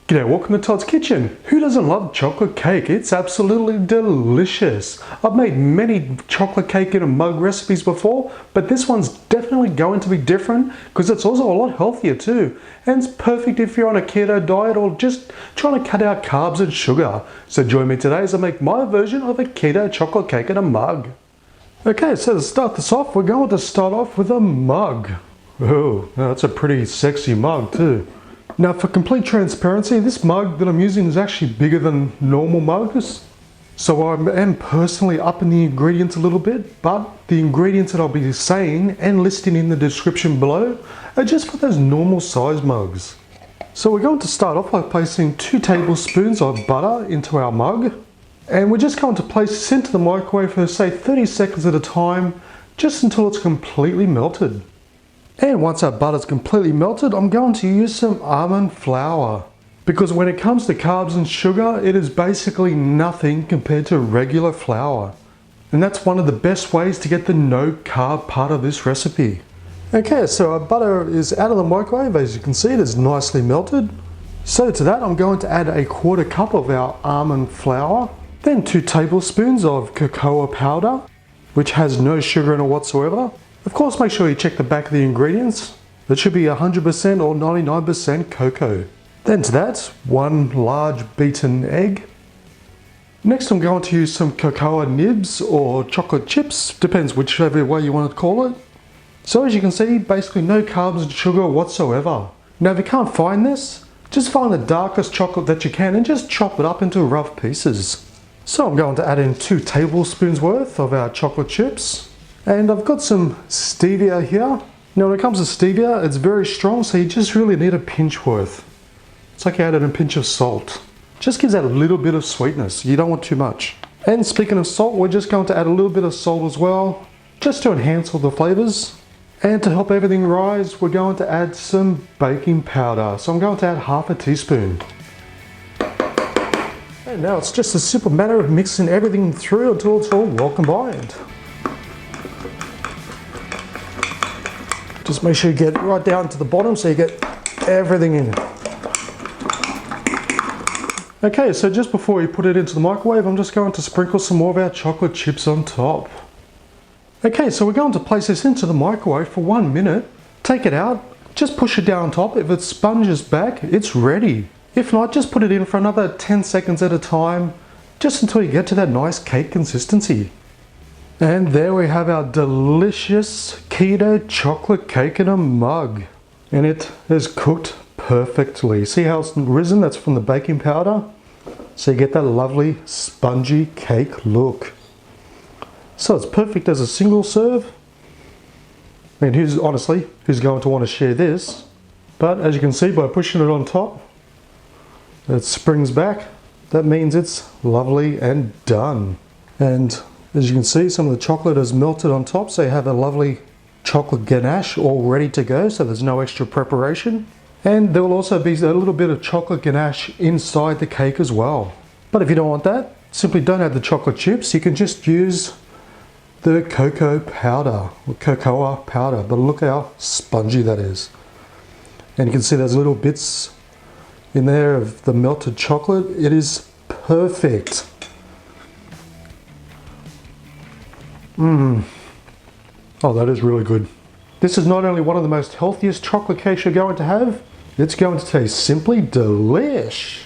G'day, welcome to Todd's Kitchen. Who doesn't love chocolate cake? It's absolutely delicious. I've made many chocolate cake in a mug recipes before, but this one's definitely going to be different because it's also a lot healthier too. And it's perfect if you're on a keto diet or just trying to cut out carbs and sugar. So join me today as I make my version of a keto chocolate cake in a mug. Okay, so to start this off, we're going to start off with a mug. Oh, that's a pretty sexy mug too. Now for complete transparency, this mug that I'm using is actually bigger than normal mugs. So I am personally upping the ingredients a little bit, but the ingredients that I'll be saying and listing in the description below are just for those normal size mugs. So we're going to start off by placing 2 tablespoons of butter into our mug. And we're just going to place this into the microwave for say 30 seconds at a time, just until it's completely melted. And once our butter's completely melted, I'm going to use some almond flour. Because when it comes to carbs and sugar, it is basically nothing compared to regular flour. And that's one of the best ways to get the no carb part of this recipe. Okay, so our butter is out of the microwave. As you can see, it is nicely melted. So to that, I'm going to add a 1/4 cup of our almond flour. Then 2 tablespoons of cocoa powder, which has no sugar in it whatsoever. Of course, make sure you check the back of the ingredients. It should be 100% or 99% cocoa. Then to that, 1 large beaten egg. Next, I'm going to use some cocoa nibs or chocolate chips, depends whichever way you want to call it. So as you can see, basically no carbs and sugar whatsoever. Now if you can't find this, just find the darkest chocolate that you can and just chop it up into rough pieces. So I'm going to add in 2 tablespoons worth of our chocolate chips. And I've got some stevia here. Now when it comes to stevia, it's very strong, so you just really need a pinch worth. It's like adding a pinch of salt. Just gives that a little bit of sweetness. You don't want too much. And speaking of salt, we're just going to add a little bit of salt as well, just to enhance all the flavors. And to help everything rise, we're going to add some baking powder. So I'm going to add 1/2 teaspoon. And now it's just a simple matter of mixing everything through until it's all well combined. Just make sure you get right down to the bottom so you get everything in. Okay, so just before you put it into the microwave, I'm just going to sprinkle some more of our chocolate chips on top. Okay, so we're going to place this into the microwave for 1 minute. Take it out, just push it down on top. If it sponges back, it's ready. If not, just put it in for another 10 seconds at a time, just until you get to that nice cake consistency. And there we have our delicious keto chocolate cake in a mug. And it is cooked perfectly. See how it's risen? That's from the baking powder. So you get that lovely spongy cake look. So it's perfect as a single serve. I mean, who's going to want to share this? But as you can see, by pushing it on top, it springs back. That means it's lovely and done. And as you can see, some of the chocolate is melted on top, so you have a lovely chocolate ganache all ready to go, so there's no extra preparation. And there will also be a little bit of chocolate ganache inside the cake as well. But if you don't want that, simply don't add the chocolate chips. You can just use the cocoa powder, or cocoa powder, but look how spongy that is. And you can see those little bits in there of the melted chocolate. It is perfect. Oh, that is really good. This is not only one of the most healthiest chocolate cakes you're going to have, it's going to taste simply delish.